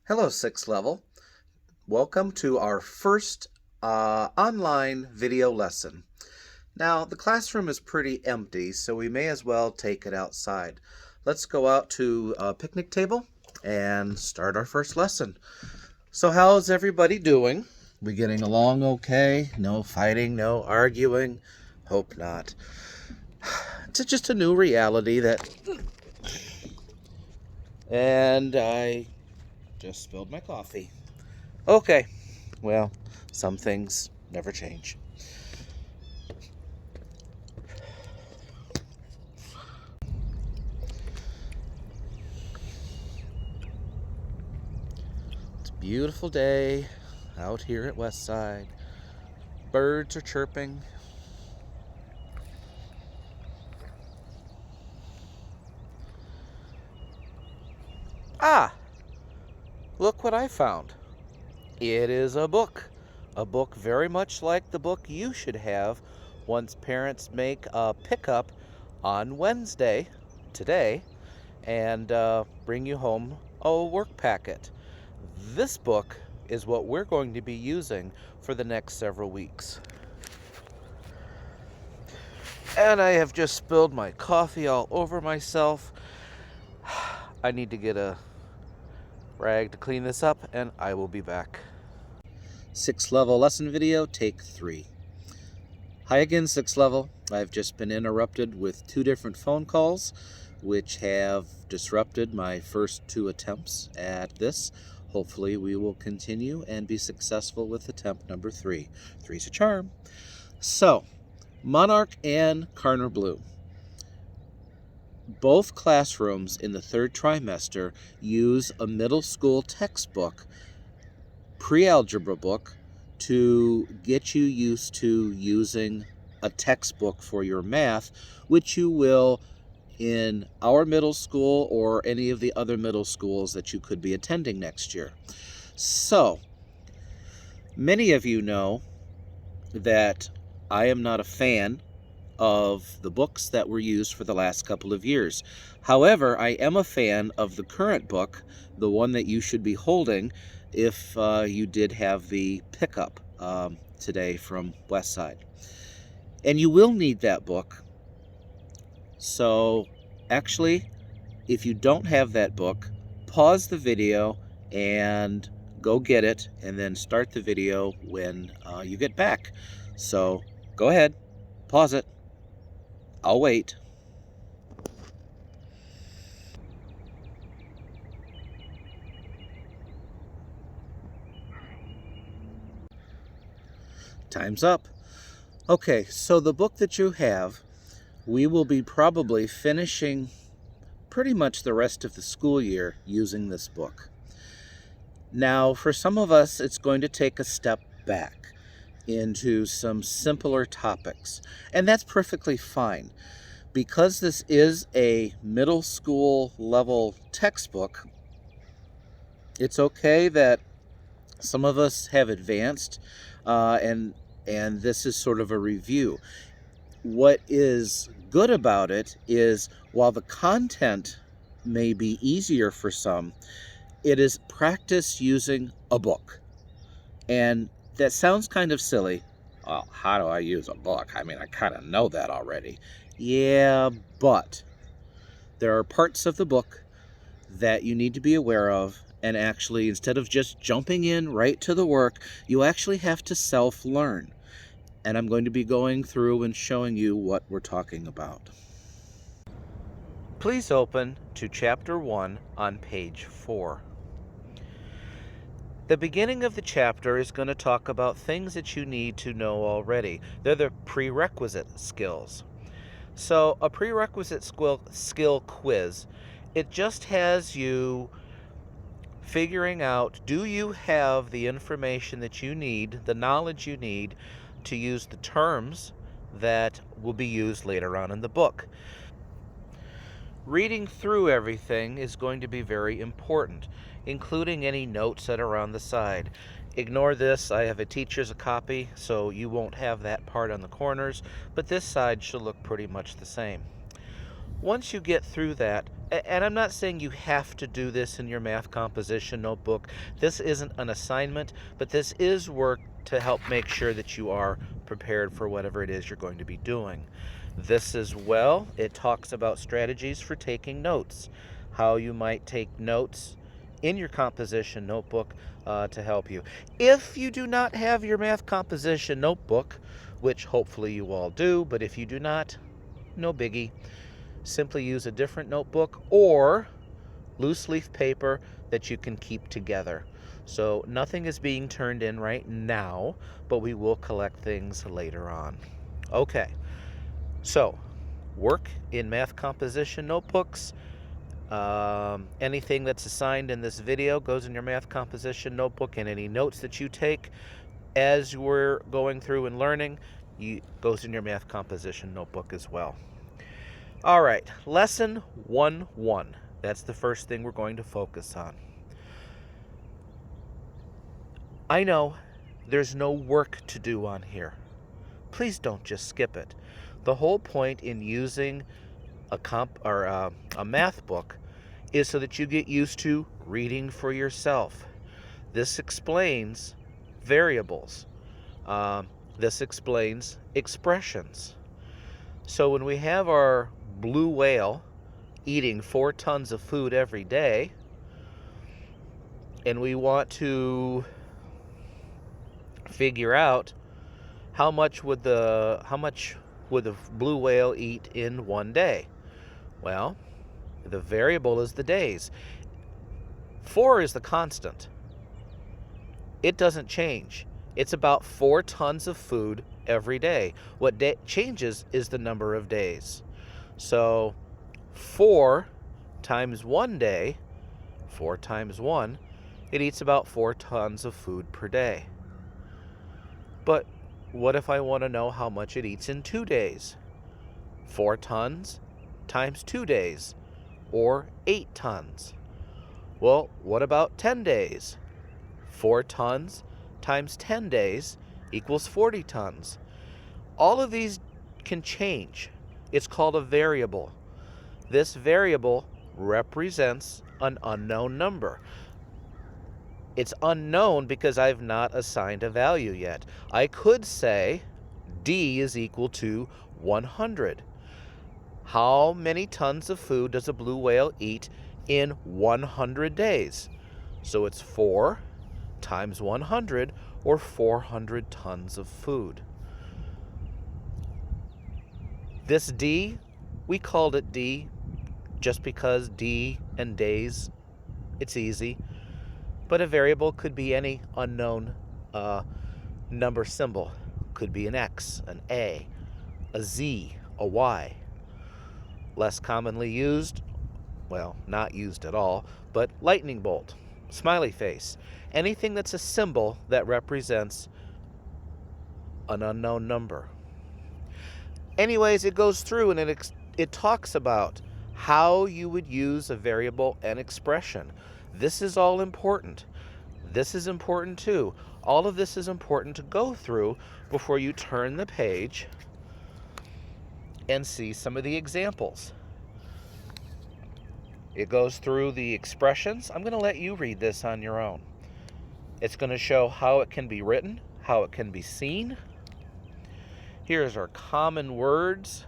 Hello, 6th level. Welcome to our first online video lesson. Now, the classroom is pretty empty, so we may as well take it outside. Let's go out to a picnic table and start our first lesson. So how's everybody doing? We getting along okay? No fighting, no arguing? Hope not. It's just a new reality that... And I just spilled my coffee. Okay, well, some things never change. It's a beautiful day out here at Westside. Birds are chirping. Ah, look what I found. It is a book very much like the book you should have once parents make a pickup on Wednesday, today, and bring you home a work packet. This book is what we're going to be using for the next several weeks. And I have just spilled my coffee all over myself. I need to get a rag to clean this up, and I will be back. 6th level lesson video, take 3. Hi again, 6th level. I've just been interrupted with 2 different phone calls, which have disrupted my first 2 attempts at this. Hopefully we will continue and be successful with attempt number 3. 3's a charm. So, Monarch and Karner Blue. Both classrooms in the 3rd trimester use a middle school textbook, pre-algebra book, to get you used to using a textbook for your math, which you will in our middle school or any of the other middle schools that you could be attending next year. So, many of you know that I am not a fan of the books that were used for the last couple of years. However, I am a fan of the current book, the one that you should be holding if you did have the pickup today from Westside. And you will need that book. So actually, if you don't have that book, pause the video and go get it, and then start the video when you get back. So go ahead, pause it. I'll wait. Time's up. Okay, so the book that you have, we will be probably finishing pretty much the rest of the school year using this book. Now, for some of us, it's going to take a step back into some simpler topics, and that's perfectly fine. Because this is a middle school level textbook, it's okay that some of us have advanced, and this is sort of a review. What is good about it is, while the content may be easier for some, it is practice using a book. And that sounds kind of silly. Well, how do I use a book? I mean, I kind of know that already. Yeah, but there are parts of the book that you need to be aware of, and actually, instead of just jumping in right to the work, you actually have to self-learn. And I'm going to be going through and showing you what we're talking about. Please open to Chapter 1 on page 4. The beginning of the chapter is going to talk about things that you need to know already. They're the prerequisite skills. So a prerequisite skill quiz, it just has you figuring out, do you have the information that you need, the knowledge you need to use the terms that will be used later on in the book. Reading through everything is going to be very important, including any notes that are on the side. Ignore this, I have a teacher's copy, so you won't have that part on the corners, but this side should look pretty much the same. Once you get through that, And I'm not saying you have to do this in your math composition notebook. This isn't an assignment, but this is work to help make sure that you are prepared for whatever it is you're going to be doing. This as well, it talks about strategies for taking notes, how you might take notes in your composition notebook to help you. If you do not have your math composition notebook, which hopefully you all do, but if you do not, no biggie. Simply use a different notebook or loose leaf paper that you can keep together. So nothing is being turned in right now, but we will collect things later on. Okay, so work in math composition notebooks. Anything that's assigned in this video goes in your math composition notebook, and any notes that you take as we're going through and learning goes in your math composition notebook as well. All right, lesson 1-1. That's the first thing we're going to focus on. I know there's no work to do on here. Please don't just skip it. The whole point in using a math book is so that you get used to reading for yourself. This explains variables. This explains expressions. So when we have our blue whale eating 4 tons of food every day, and we want to figure out how much would the blue whale eat in one day? Well, the variable is the days. 4 is the constant. It doesn't change. It's about 4 tons of food every day. What changes is the number of days. So 4 times 1 day, 4 times 1, it eats about 4 tons of food per day. But what if I want to know how much it eats in 2 days? 4 tons times 2 days, or 8 tons. Well, what about 10 days? 4 tons times 10 days equals 40 tons. All of these can change. It's called a variable. This variable represents an unknown number. It's unknown because I've not assigned a value yet. I could say D is equal to 100. How many tons of food does a blue whale eat in 100 days? So it's 4 times 100, or 400 tons of food. This D, we called it D just because D and days, it's easy. But a variable could be any unknown number symbol. Could be an X, an A, a Z, a Y. Less commonly used, well, not used at all, but lightning bolt, smiley face. Anything that's a symbol that represents an unknown number. Anyways, it goes through and it talks about how you would use a variable and expression. This is all important. This is important too. All of this is important to go through before you turn the page and see some of the examples. It goes through the expressions. I'm going to let you read this on your own. It's going to show how it can be written, how it can be seen. Here's our common words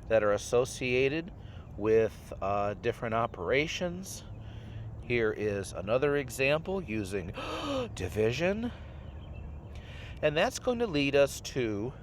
that are associated with different operations. Here is another example using division. And that's going to lead us to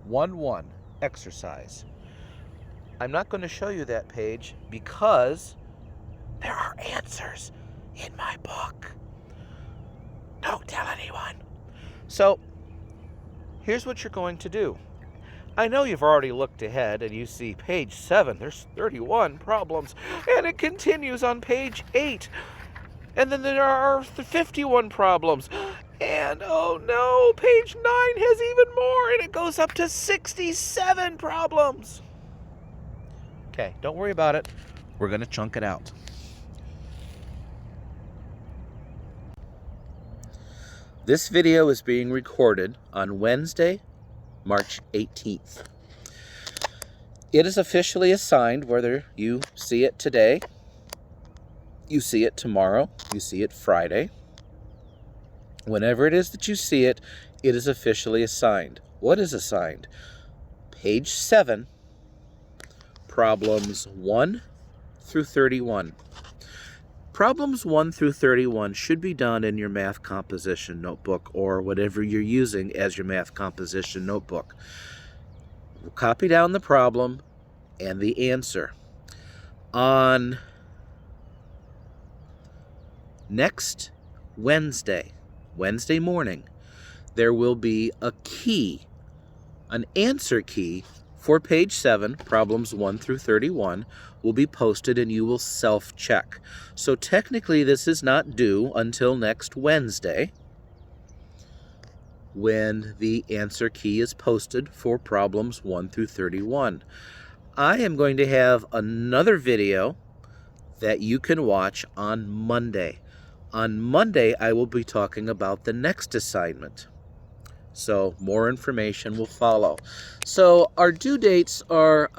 1-1 exercise. I'm not going to show you that page because there are answers in my book. Don't tell anyone. So here's what you're going to do. I know you've already looked ahead and you see page 7, there's 31 problems, and it continues on page 8. And then there are 51 problems. And oh no, page 9 has even more, and it goes up to 67 problems. Okay, don't worry about it. We're going to chunk it out. This video is being recorded on Wednesday, March 18th. It is officially assigned whether you see it today, you see it tomorrow, you see it Friday. Whenever it is that you see it, it is officially assigned. What is assigned? Page 7, problems 1 through 31. Problems 1 through 31 should be done in your math composition notebook or whatever you're using as your math composition notebook. Copy down the problem and the answer. On next Wednesday morning, there will be a key, an answer key for page 7, problems 1 through 31, will be posted and you will self-check. So technically this is not due until next Wednesday, when the answer key is posted for problems 1 through 31. I am going to have another video that you can watch on Monday. On Monday, I will be talking about the next assignment. So more information will follow. So our due dates are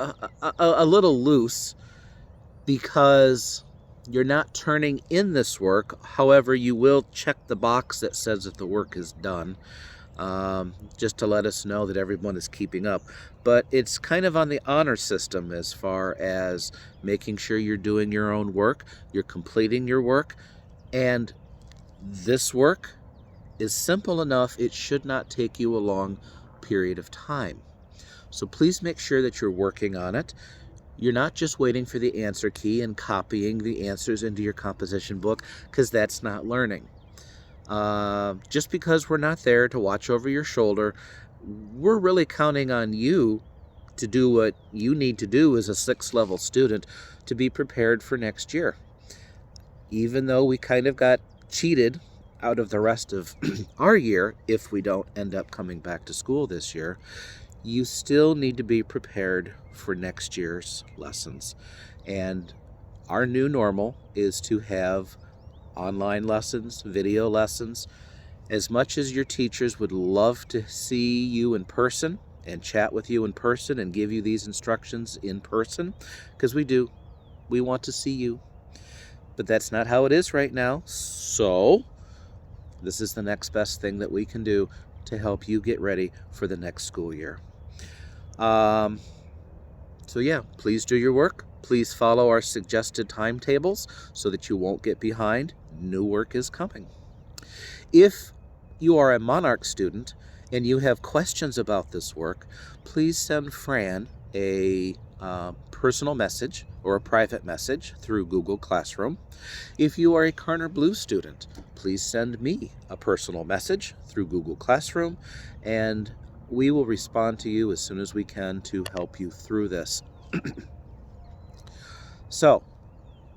a little loose because you're not turning in this work. However, you will check the box that says that the work is done, just to let us know that everyone is keeping up. But it's kind of on the honor system as far as making sure you're doing your own work, you're completing your work, and this work is simple enough. It should not take you a long period of time. So please make sure that you're working on it. You're not just waiting for the answer key and copying the answers into your composition book, because that's not learning. Just because we're not there to watch over your shoulder, we're really counting on you to do what you need to do as a 6th level student to be prepared for next year. Even though we kind of got cheated out of the rest of our year, if we don't end up coming back to school this year, you still need to be prepared for next year's lessons. And our new normal is to have online lessons, video lessons. As much as your teachers would love to see you in person and chat with you in person and give you these instructions in person, because we want to see you, but that's not how it is right now. So this is the next best thing that we can do to help you get ready for the next school year. So yeah, please do your work. Please follow our suggested timetables so that you won't get behind. New work is coming. If you are a Monarch student and you have questions about this work, please send Fran a personal message or a private message through Google Classroom. If you are a Karner Blue student, please send me a personal message through Google Classroom, and we will respond to you as soon as we can to help you through this. So,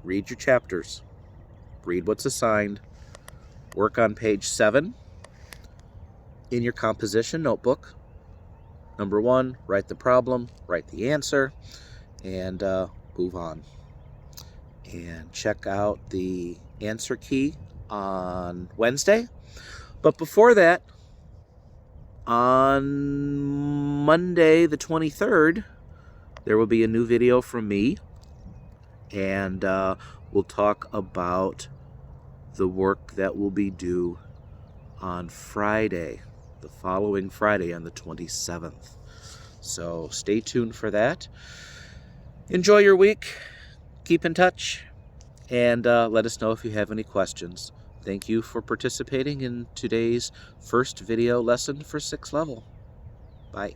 read your chapters, read what's assigned, work on page 7 in your composition notebook. Number 1, write the problem, write the answer, and move on. And check out the answer key on Wednesday. But before that, on Monday the 23rd, there will be a new video from me, and we'll talk about the work that will be due on Friday, the following Friday on the 27th. So stay tuned for that. Enjoy your week. Keep in touch, and let us know if you have any questions. Thank you for participating in today's first video lesson for 6th level. Bye.